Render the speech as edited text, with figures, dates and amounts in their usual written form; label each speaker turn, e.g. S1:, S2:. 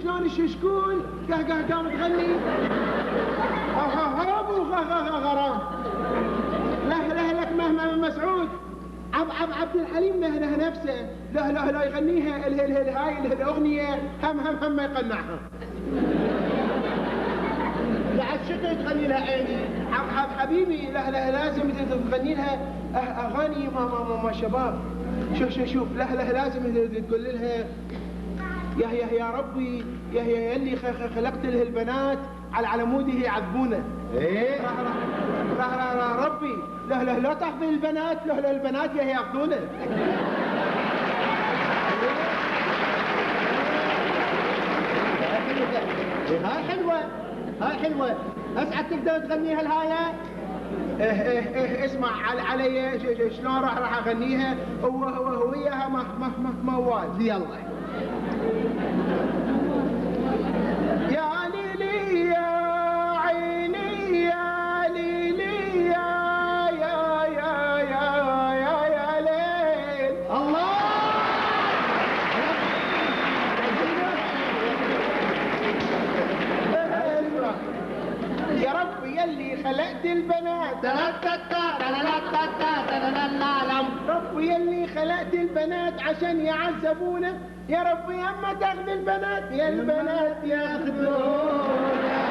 S1: شلون شكون قام تغني هابو غرام له لك مهما مسعود عبد الحليم له نفسه لا يغنيها هاي الاغنيه هم ما يقنعها.
S2: بعد شكل تغني لها عيني
S1: حبيبي لا لازم تغني لها اغاني ما شباب. شوف لا لازم تقول لها يا ربي يا اللي خلقت له البنات على موده يعذبونه.
S2: ايه
S1: ربي لا تحفظ البنات لا البنات ياخذونه.
S2: هاي حلوه اسعد تقدر تغنيها الهايه.
S1: اسمع علي شلون راح اغنيها وياها موال.
S2: يلا
S1: يا ليلي يا عيني يا ليلي يا ليل
S2: الله
S1: يا رب يلي خلقت البنات رب يلي خلقت البنات عشان يعذبونا. يا رب يا اما تاخذ البنات يا البنات ياخذونا.